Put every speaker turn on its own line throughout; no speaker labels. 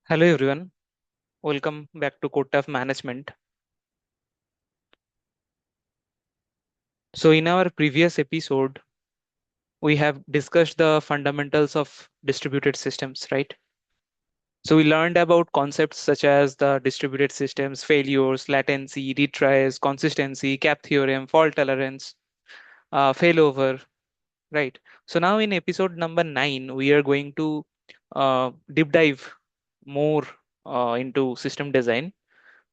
Hello everyone, welcome back to CodeTav Management. So in our previous episode, we have discussed the fundamentals of distributed systems, right? So we learned about concepts such as the distributed systems, failures, latency, retries, consistency, cap theorem, fault tolerance, failover, right? So now in episode number 9, we are going to deep dive more into system design.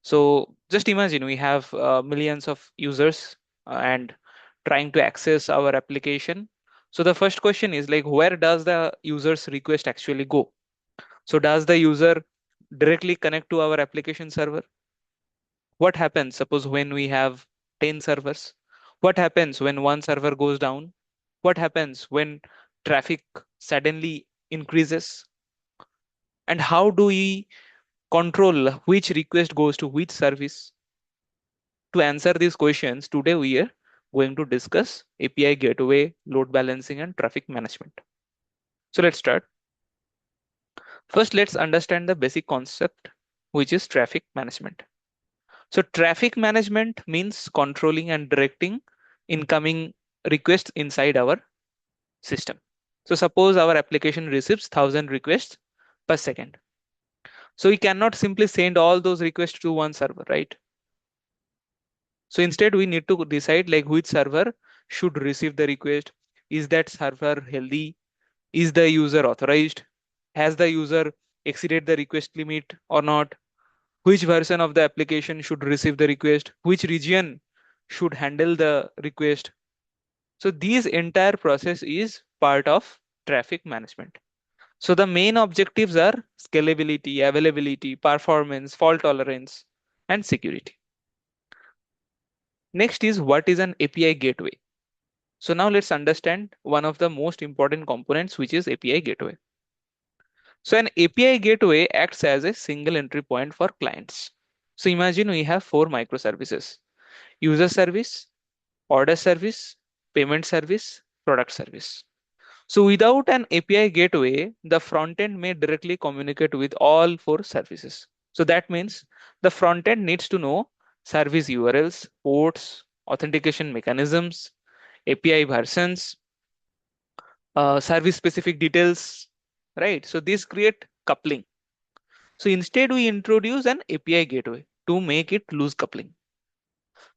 So just imagine we have millions of users and trying to access our application. So the first question is like, where does the user's request actually go? So does the user directly connect to our application server? What happens suppose when we have 10 servers? What happens when one server goes down? What happens when traffic suddenly increases? And how do we control which request goes to which service? To answer these questions, today we are going to discuss API gateway, load balancing, and traffic management. So let's start. First, let's understand the basic concept, which is traffic management. So traffic management means controlling and directing incoming requests inside our system. So suppose our application receives 1,000 requests per second. So we cannot simply send all those requests to one server, right? So instead, we need to decide like which server should receive the request. Is that server healthy? Is the user authorized? Has the user exceeded the request limit or not? Which version of the application should receive the request? Which region should handle the request? So this entire process is part of traffic management. So the main objectives are scalability, availability, performance, fault tolerance, and security. Next is what is an API gateway. So now let's understand one of the most important components, which is API gateway. So an API gateway acts as a single entry point for clients. So imagine we have four microservices: user service, order service, payment service, product service. So without an API gateway, the front end may directly communicate with all four services. So that means the front end needs to know service URLs, ports, authentication mechanisms, API versions, service specific details, right? So these create coupling. So instead, we introduce an API gateway to make it loose coupling.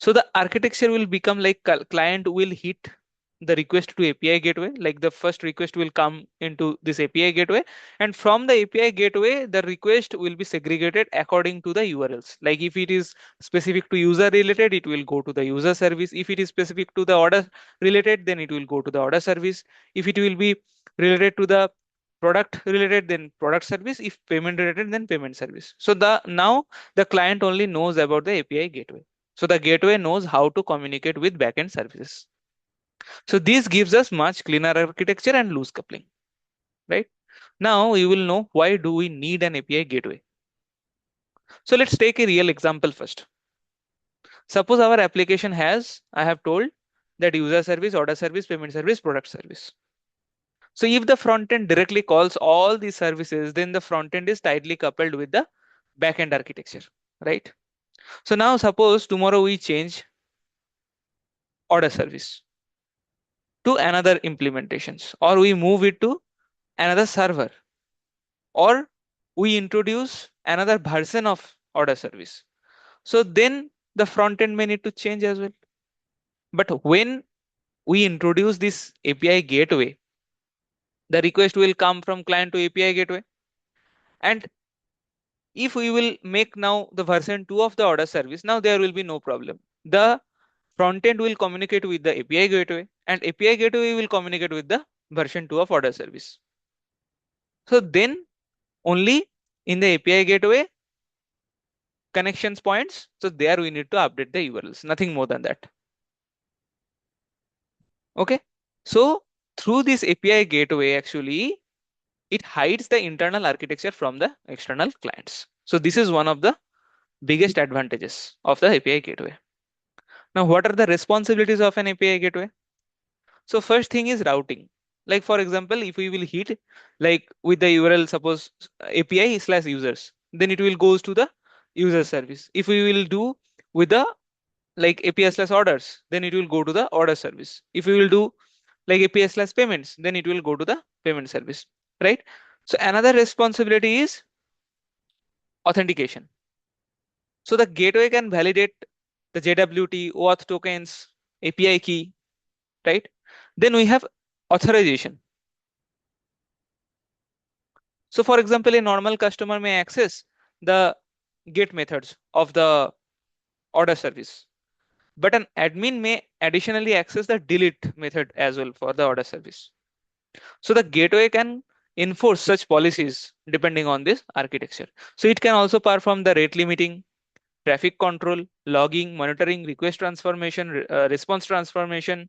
So the architecture will become like client will hit the request to API gateway, like the first request will come into this API gateway, and from the API gateway, the request will be segregated according to the URLs. Like if it is specific to user related, it will go to the user service. If it is specific to the order related, then it will go to the order service. If it will be related to the product related, then product service. If payment related, then payment service. So the now the client only knows about the API gateway. So the gateway knows how to communicate with backend services. So this gives us much cleaner architecture and loose coupling, right? Now we will know why do we need an API gateway. So let's take a real example first. Suppose our application has, I have told that user service, order service, payment service, product service. So if the front end directly calls all these services, then the front end is tightly coupled with the backend architecture, right? So now suppose tomorrow we change order service to another implementations, or we move it to another server, or we introduce another version of order service. So then the front end may need to change as well. But when we introduce this API gateway, the request will come from client to API gateway. And if we will make now the version 2 of the order service, now there will be no problem. The front end will communicate with the API gateway, and API gateway will communicate with the version 2 of order service. So then only in the API gateway connections points. So there we need to update the URLs, nothing more than that. Okay. So through this API gateway, actually, it hides the internal architecture from the external clients. So this is one of the biggest advantages of the API gateway. Now, what are the responsibilities of an API gateway? So first thing is routing. Like for example, if we will hit like with the URL, suppose API/users, then it will goes to the user service. If we will do with the like API/orders, then it will go to the order service. If we will do like API/payments, then it will go to the payment service, right? So another responsibility is authentication. So the gateway can validate the JWT, OAuth tokens, API key, right? Then we have authorization. So for example, a normal customer may access the get methods of the order service, but an admin may additionally access the delete method as well for the order service. So the gateway can enforce such policies depending on this architecture. So it can also perform the rate limiting, traffic control, logging, monitoring, request transformation, response transformation,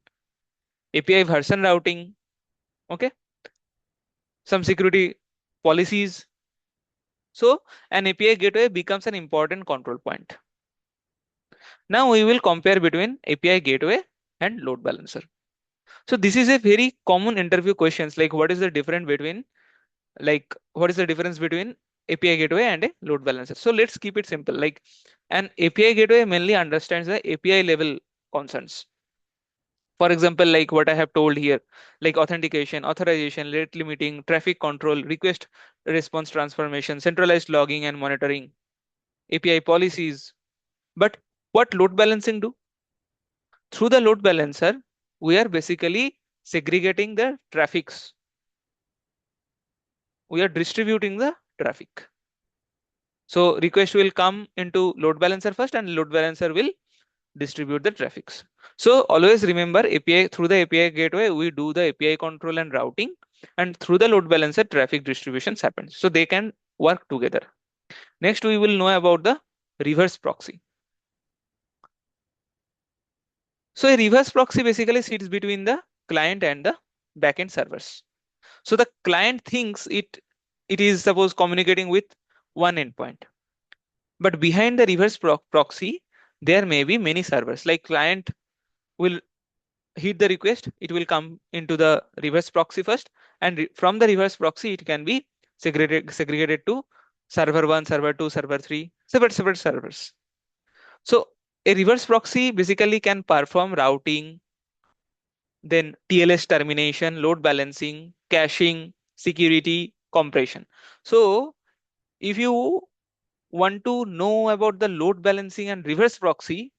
API version routing, okay, some security policies. So an API gateway becomes an important control point. Now we will compare between API gateway and load balancer. So this is a very common interview questions, like what is the difference between API gateway and a load balancer. So let's keep it simple. Like an API gateway mainly understands the API level concerns. For example, like what I have told here, like authentication, authorization, rate limiting, traffic control, request response transformation, centralized logging and monitoring, API policies. But what load balancing do? Through the load balancer, we are basically segregating the traffics. We are distributing the traffic. So request will come into load balancer first, and load balancer will distribute the traffics. So always remember, API, through the API gateway, we do the API control and routing, and through the load balancer, traffic distributions happens. So they can work together. Next, we will know about the reverse proxy. So a reverse proxy basically sits between the client and the backend servers. So the client thinks it is suppose communicating with one endpoint, but behind the reverse proxy, there may be many servers. Like client will hit the request, it will come into the reverse proxy first, and from the reverse proxy, it can be segregated to server one, server two, server three, separate servers. So a reverse proxy basically can perform routing, then TLS termination, load balancing, caching, security, compression. So if you want to know about the load balancing and reverse proxy,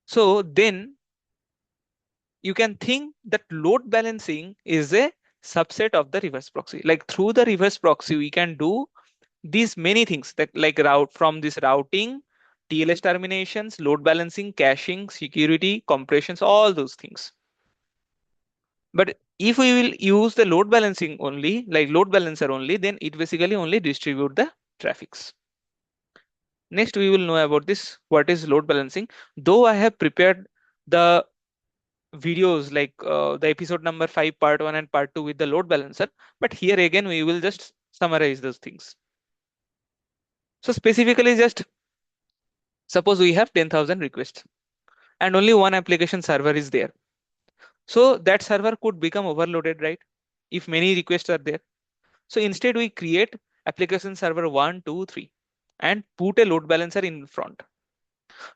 so then you can think that load balancing is a subset of the reverse proxy. Like through the reverse proxy, we can do these many things that like route from this routing, TLS terminations, load balancing, caching, security, compressions, all those things. But if we will use the load balancing only, like load balancer only, then it basically only distribute the traffics. Next, we will know about this, what is load balancing. Though I have prepared the videos like the episode number 5 part 1 and part 2 with the load balancer, but here again we will just summarize those things. So specifically, just suppose we have 10,000 requests and only one application server is there. So that server could become overloaded, right? If many requests are there. So instead we create application server 1, 2, 3 and put a load balancer in front.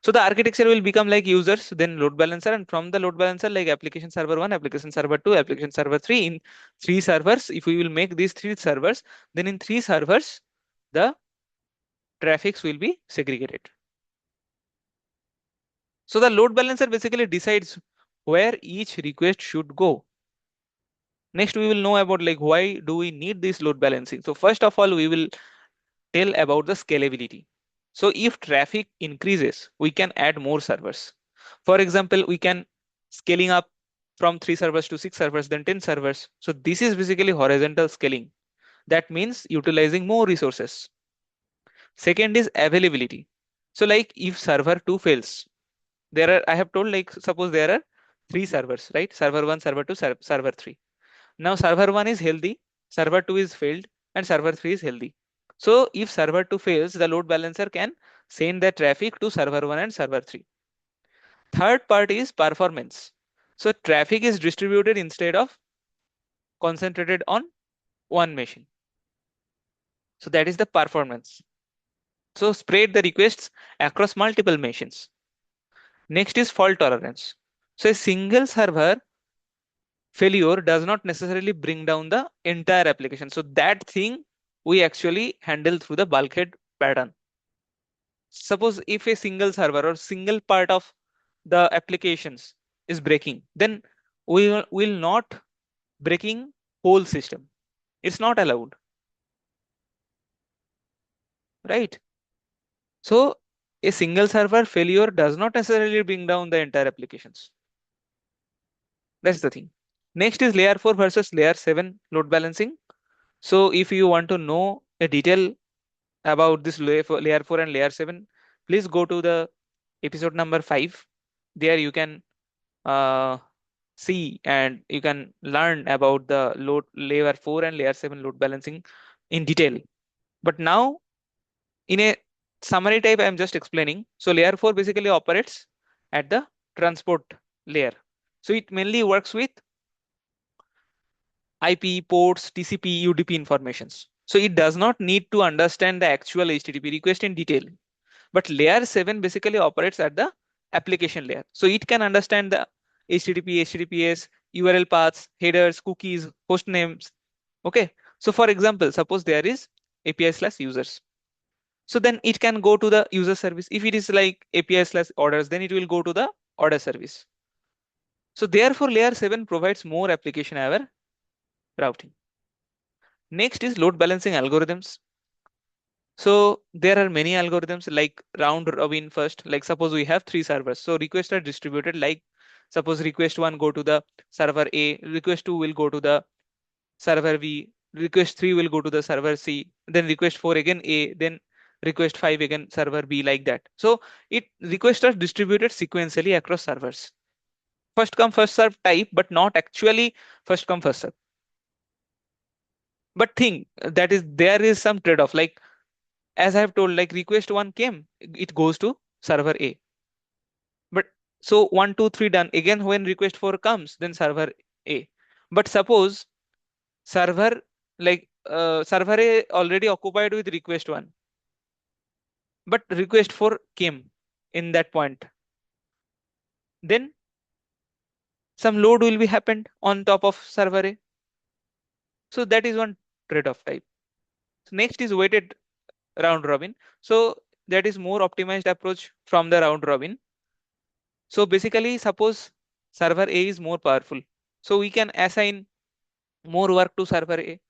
So the architecture will become like users, then load balancer, and from the load balancer, like application server 1, application server 2, application server 3. In three servers, if we will make these three servers, then in three servers, the traffics will be segregated. So the load balancer basically decides where each request should go. Next, we will know about like why do we need this load balancing. So first of all, we will tell about the scalability. So if traffic increases, we can add more servers. For example, we can scaling up from 3 servers to 6 servers, then 10 servers. So this is basically horizontal scaling. That means utilizing more resources. Second is availability. So like if server 2 fails, I have told like suppose there are 3 servers, right? Server 1, server 2, server 3. Now server 1 is healthy, server 2 is failed, and server 3 is healthy. So if server 2 fails, the load balancer can send the traffic to server 1 and server 3. Third part is performance. So traffic is distributed instead of concentrated on one machine. So that is the performance. So spread the requests across multiple machines. Next is fault tolerance. So a single server failure does not necessarily bring down the entire application. So that thing we actually handle through the bulkhead pattern. Suppose if a single server or single part of the applications is breaking, then we will not breaking whole system. It's not allowed, right? So a single server failure does not necessarily bring down the entire applications. That's the thing. Next is layer 4 versus layer 7 load balancing. So if you want to know a detail about this layer 4 and layer 7, please go to the episode number 5. There you can uh, see and you can learn about the load layer 4 and layer 7 load balancing in detail. But now in a summary type, I'm just explaining. So layer 4 basically operates at the transport layer. So it mainly works with IP, ports, TCP, UDP informations. So it does not need to understand the actual HTTP request in detail. But layer 7 basically operates at the application layer. So it can understand the HTTP, HTTPS, URL paths, headers, cookies, host names. Okay. So for example, suppose there is API slash users. So then it can go to the user service. If it is like API slash orders, then it will go to the order service. So therefore, layer 7 provides more application aware routing. Next is load balancing algorithms. So there are many algorithms like round robin first. Like suppose we have three servers. So requests are distributed like suppose request one go to the server A, request two will go to the server B, request three will go to the server C, then request four again A, then request five again server B like that. So it requests are distributed sequentially across servers. First come first serve type, but not actually first come first serve. But think that is there is some trade-off. Like as I have told, like request one came, it goes to server A. But so one, two, three done. Again, when request four comes, then server A. But suppose server server A already occupied with request one, but request four came in that point. Then some load will be happened on top of server A. So that is one trade-off type. So next is weighted round robin. So that is more optimized approach from the round robin. So basically, suppose server A is more powerful. So we can assign more work to server A.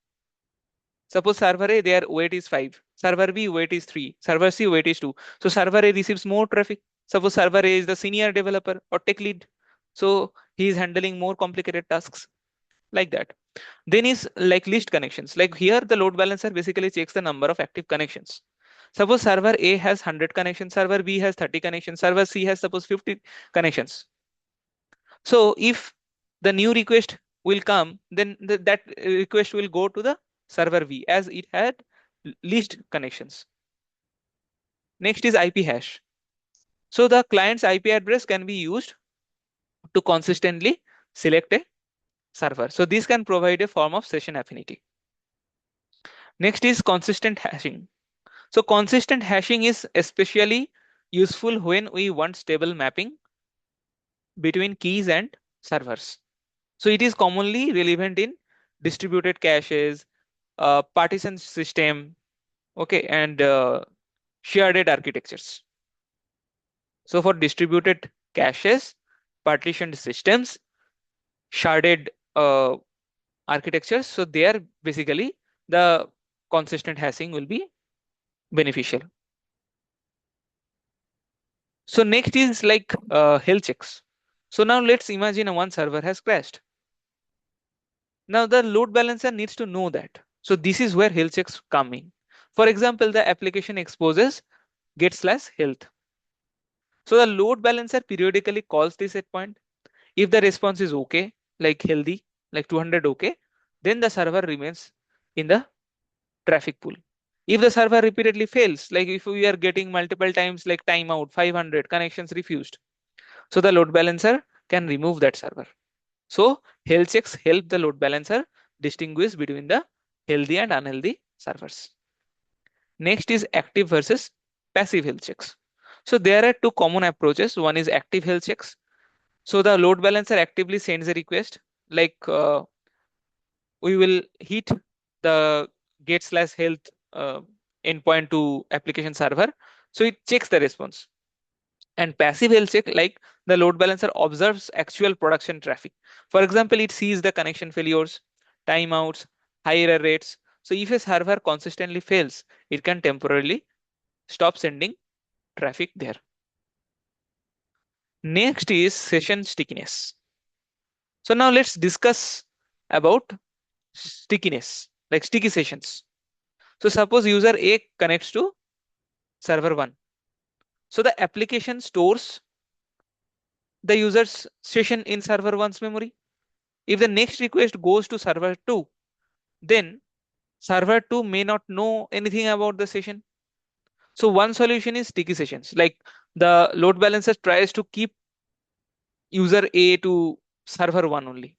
Suppose server A, their weight is 5. Server B weight is 3. Server C weight is 2. So server A receives more traffic. Suppose server A is the senior developer or tech lead. So he is handling more complicated tasks like that. Then is like list connections. Like here, the load balancer basically checks the number of active connections. Suppose server A has 100 connections, server B has 30 connections, server C has suppose 50 connections. So if the new request will come, then that request will go to the server V as it had least connections. Next is IP hash. So the client's IP address can be used to consistently select a server. So this can provide a form of session affinity. Next is consistent hashing. So consistent hashing is especially useful when we want stable mapping between keys and servers. So it is commonly relevant in distributed caches, partition system, okay, and shared architectures. So for distributed caches, partitioned systems, sharded architectures, so there basically the consistent hashing will be beneficial. So next is like health checks. So now let's imagine one server has crashed. Now the load balancer needs to know that. So this is where health checks come in. For example, the application exposes get slash health. So the load balancer periodically calls this set point. If the response is okay, like healthy, like 200 okay, then the server remains in the traffic pool. If the server repeatedly fails, like if we are getting multiple times like timeout, 500 connections refused, so the load balancer can remove that server. So health checks help the load balancer distinguish between the healthy and unhealthy servers. Next is active versus passive health checks. So there are two common approaches. One is active health checks. So the load balancer actively sends a request, like we will hit the get slash health endpoint to application server. So it checks the response. And passive health check, like the load balancer observes actual production traffic. For example, it sees the connection failures, timeouts, high error rates. So if a server consistently fails, it can temporarily stop sending traffic there. Next is session stickiness. So now let's discuss about stickiness, like sticky sessions. So suppose user A connects to server 1. So the application stores the user's session in server 1's memory. If the next request goes to server 2, then server 2 may not know anything about the session. So one solution is sticky sessions. Like the load balancer tries to keep user A to server 1 only.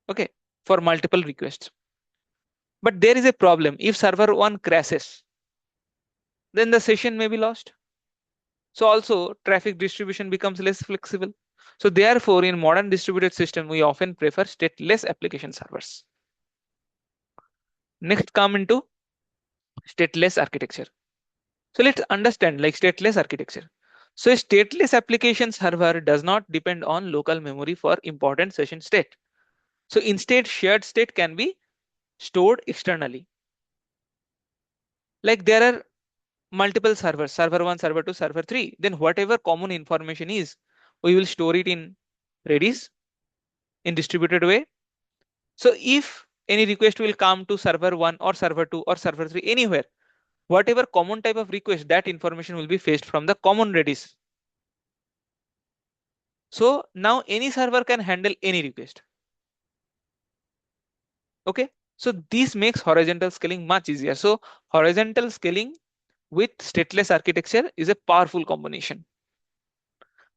Okay, for multiple requests. But there is a problem. If server 1 crashes, then the session may be lost. So also traffic distribution becomes less flexible. So therefore, in modern distributed system, we often prefer stateless application servers. Next come into stateless architecture. So let's understand like stateless architecture. So a stateless application server does not depend on local memory for important session state. So instead, shared state can be stored externally. Like there are multiple servers, server 1, server 2, server 3. Then whatever common information is, we will store it in Redis in distributed way. So if any request will come to server 1 or server 2 or server 3 anywhere, whatever common type of request, that information will be fetched from the common Redis. So now any server can handle any request. Okay. So this makes horizontal scaling much easier. So horizontal scaling with stateless architecture is a powerful combination.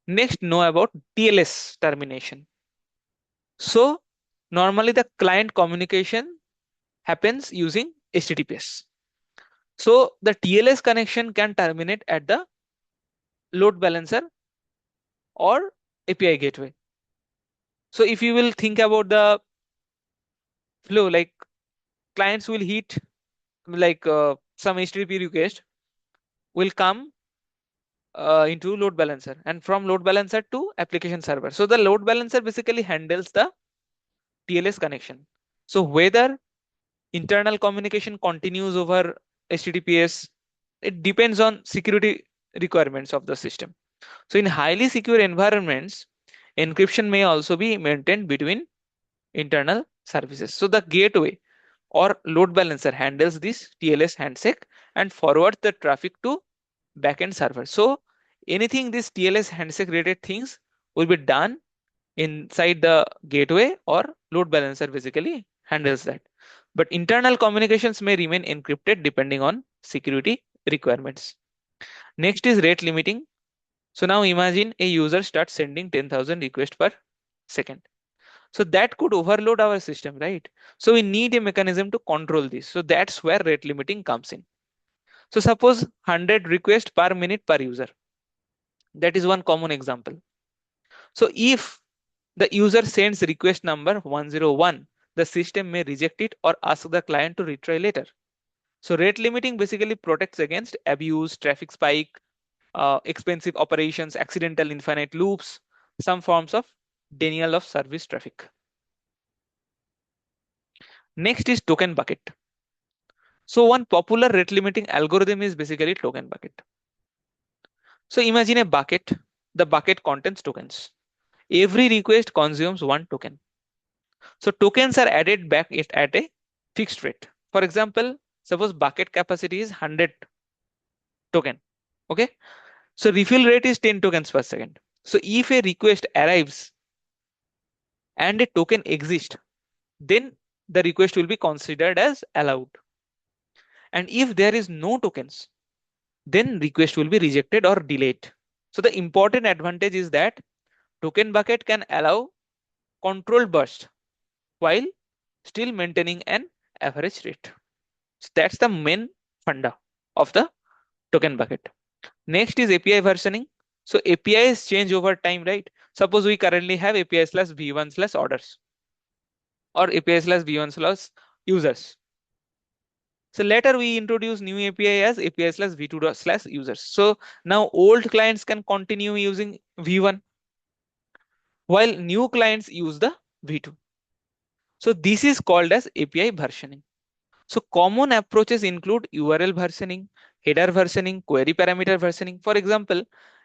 Next, know about TLS termination. So normally the client communication happens using HTTPS. So the TLS connection can terminate at the load balancer or API gateway. So if you will think about the flow, like clients will hit like some HTTP request will come into load balancer and from load balancer to application server. So the load balancer basically handles the TLS connection. So whether internal communication continues over HTTPS, it depends on security requirements of the system. So in highly secure environments, encryption may also be maintained between internal services. So the gateway or load balancer handles this TLS handshake and forwards the traffic to backend server. So anything this TLS handshake related things will be done inside the gateway or load balancer basically handles that. But internal communications may remain encrypted depending on security requirements. Next is rate limiting. So now imagine a user starts sending 10,000 requests per second. So that could overload our system, right? So we need a mechanism to control this. So that's where rate limiting comes in. So suppose 100 requests per minute per user. That is one common example. So if the user sends request number 101, the system may reject it or ask the client to retry later. So rate limiting basically protects against abuse, traffic spike, expensive operations, accidental infinite loops, some forms of denial of service traffic. Next is token bucket. So one popular rate limiting algorithm is basically token bucket. So imagine a bucket. The bucket contains tokens. Every request consumes one token. So tokens are added back at a fixed rate. For example, suppose bucket capacity is 100 token. Okay. So refill rate is 10 tokens per second. So if a request arrives and a token exists, then the request will be considered as allowed. And if there is no tokens, then request will be rejected or delayed. So the important advantage is that token bucket can allow controlled burst, while still maintaining an average rate. So that's the main funda of the token bucket. Next is API versioning. So APIs change over time, right? Suppose we currently have API slash v1 slash orders or API slash v1 slash users. So later we introduce new API as API slash v2 slash users. So now old clients can continue using v1 while new clients use the v2. So this is called as API versioning. So common approaches include URL versioning, header versioning, query parameter versioning. For example,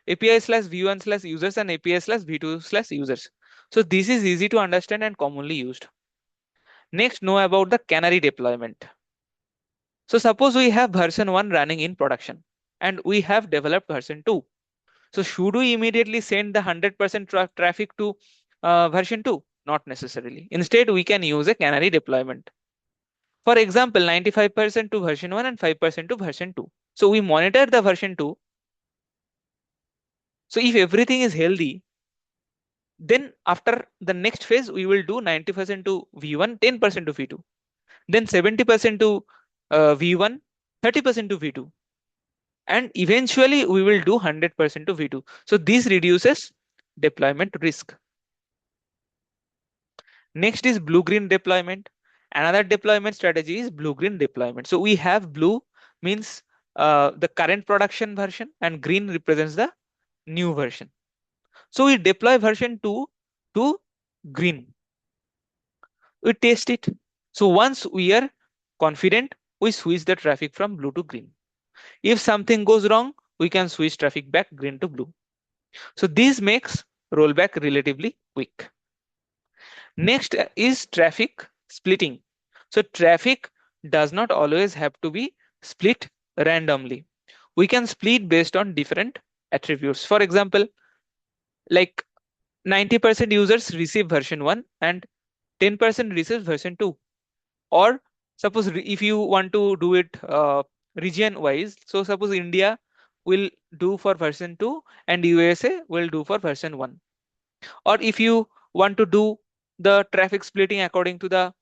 API slash v1 slash users and API slash v2 slash users. So this is easy to understand and commonly used. Next, know about the Canary deployment. So suppose we have version 1 running in production and we have developed version 2. So should we immediately send the 100% traffic to version 2? Not necessarily. Instead, we can use a Canary deployment. For example, 95% to version 1 and 5% to version 2. So we monitor the version 2. So if everything is healthy, then after the next phase, we will do 90% to V1, 10% to V2. Then 70% to V1, 30% to V2. And eventually we will do 100% to V2. So this reduces deployment risk. Next is blue-green deployment. Another deployment strategy is blue-green deployment. So we have blue means the current production version and green represents the new version. So we deploy version 2 to green. We test it. So once we are confident, we switch the traffic from blue to green. If something goes wrong, we can switch traffic back green to blue. So this makes rollback relatively quick. Next is traffic splitting. So traffic does not always have to be split randomly. We can split based on different attributes. For example, like 90% users receive version 1 and 10% receives version 2. Or suppose if you want to do it region wise, so suppose India will do for version 2 and USA will do for version 1. Or if you want to do the traffic splitting according to the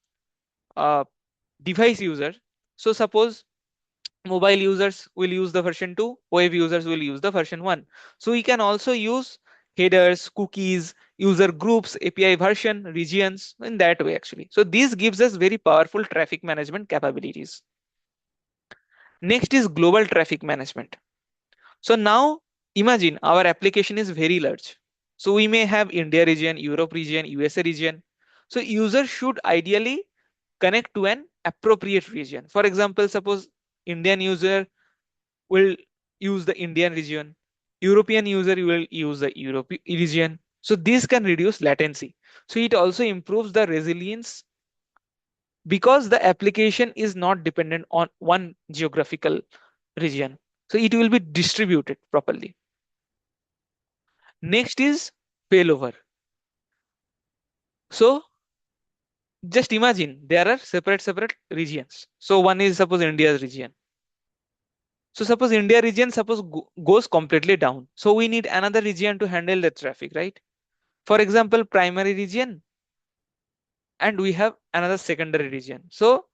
uh, device user, so suppose mobile users will use the version 2, web users will use the version 1. So we can also use headers, cookies, user groups, API version, regions in that way actually. So this gives us very powerful traffic management capabilities. Next is global traffic management. So now imagine our application is very large. So we may have India region, Europe region, USA region. So user should ideally connect to an appropriate region. For example, suppose Indian user will use the Indian region. European user will use the European region. So this can reduce latency. So it also improves the resilience because the application is not dependent on one geographical region. So it will be distributed properly. Next is failover. So just imagine there are separate regions. So one is suppose India's region. So suppose India region suppose goes completely down. So we need another region to handle the traffic, right? For example, primary region and we have another secondary region. So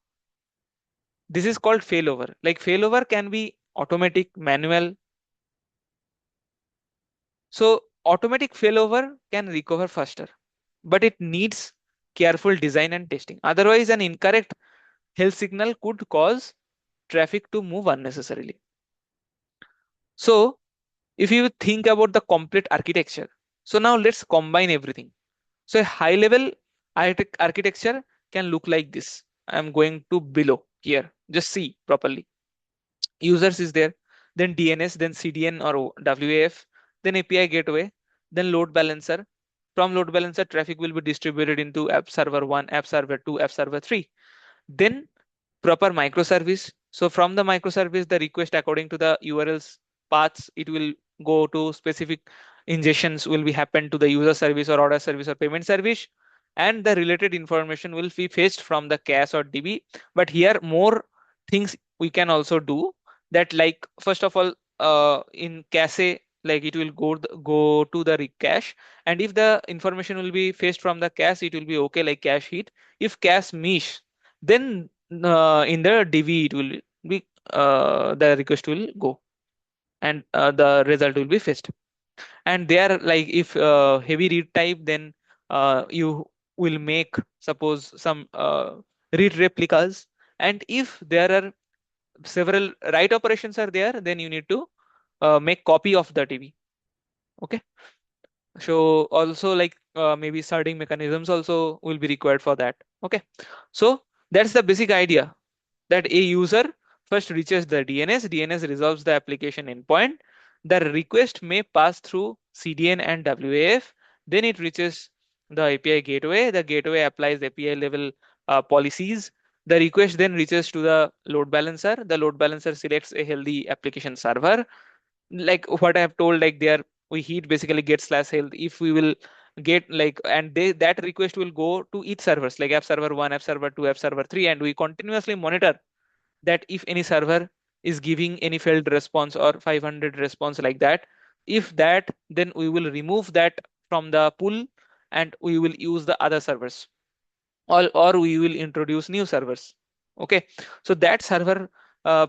this is called failover. Like failover can be automatic, manual. So automatic failover can recover faster, but it needs careful design and testing. Otherwise, an incorrect health signal could cause traffic to move unnecessarily. So if you think about the complete architecture, so now let's combine everything. So a high level architecture can look like this. I'm going to below here. Just see properly. Users is there, then DNS, then CDN or WAF, then API gateway, then load balancer. From load balancer, traffic will be distributed into app server 1, app server 2, app server 3. Then proper microservice. So from the microservice, the request according to the URLs paths, it will go to specific ingestions will be happen to the user service or order service or payment service, and the related information will be fetched from the cache or DB. But here more things we can also do that, like first of all, in cache, like it will go to the cache, and if the information will be fetched from the cache, it will be okay, like cache hit. If cache miss, then in the DB it will be the request will go, and the result will be fetched. And there, like if heavy read type, then you will make suppose some read replicas, and if there are several write operations are there, then you need to make copy of the DB. Okay. So also like maybe sorting mechanisms also will be required for that. Okay. So that's the basic idea, that a user first reaches the DNS. DNS resolves the application endpoint. The request may pass through CDN and WAF. Then it reaches the API gateway. The gateway applies API level policies. The request then reaches to the load balancer. The load balancer selects a healthy application server, like what I have told, like there we heat basically get slash health. If we will get like, and they that request will go to each servers, like app server 1, app server 2, app server 3, and we continuously monitor that if any server is giving any failed response or 500 response like that. If that, then we will remove that from the pool, and we will use the other servers, or we will introduce new servers. Okay. So that server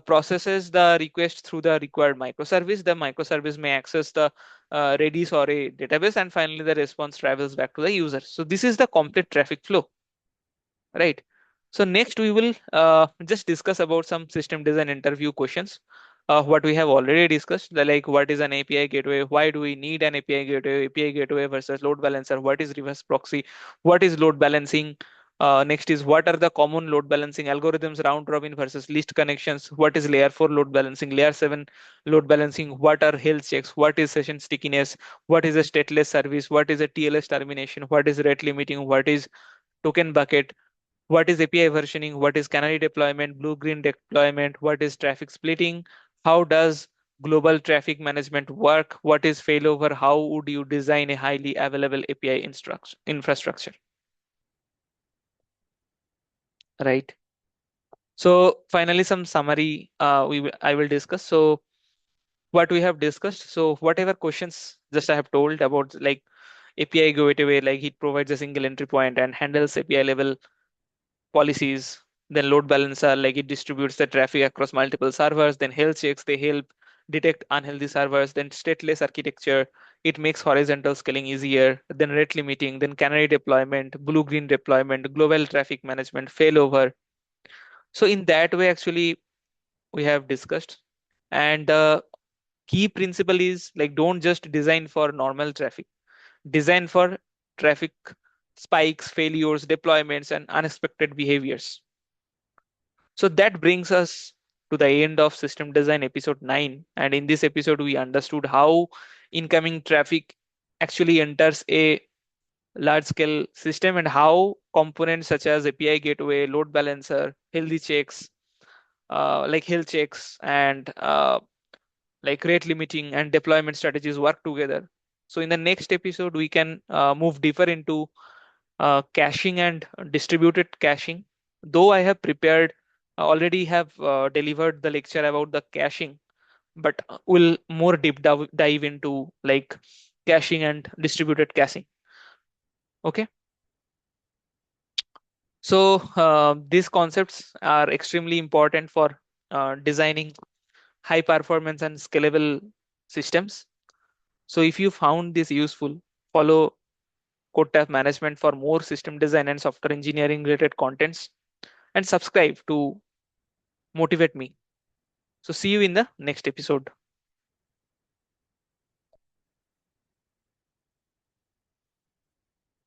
processes the request through the required microservice. The microservice may access the redis or a database, and finally the response travels back to the user. So this is the complete traffic flow, right? So next we will just discuss about some system design interview questions. What we have already discussed, like what is an API gateway, why do we need an API gateway versus load balancer, what is reverse proxy, what is load balancing. Next is what are the common load balancing algorithms, round robin versus least connections, what is layer 4 load balancing, layer 7 load balancing, what are health checks, what is session stickiness, what is a stateless service, what is a TLS termination, what is rate limiting, what is token bucket, what is API versioning, what is Canary deployment, blue-green deployment, what is traffic splitting, how does global traffic management work, what is failover, how would you design a highly available API infrastructure, right? So finally, some summary I will discuss. So what we have discussed. So whatever questions just I have told about, like API gateway, like it provides a single entry point and handles API level policies. Then load balancer, like it distributes the traffic across multiple servers. Then health checks, they help detect unhealthy servers. Then stateless architecture, it makes horizontal scaling easier. Then rate limiting, then canary deployment, blue green deployment, global traffic management, failover. So in that way actually we have discussed. And the key principle is like, don't just design for normal traffic, design for traffic spikes, failures, deployments, and unexpected behaviors. So that brings us to the end of System Design episode 9. And in this episode, we understood how incoming traffic actually enters a large scale system, and how components such as API gateway, load balancer, healthy checks, like health checks, and like rate limiting and deployment strategies work together. So in the next episode, we can move deeper into caching and distributed caching. Though I have prepared, already have delivered the lecture about the caching, but we'll more dive into like caching and distributed caching. Okay. So these concepts are extremely important for designing high performance and scalable systems. So if you found this useful, follow CodeTav Management for more system design and software engineering related contents, and subscribe to motivate me. So see you in the next episode.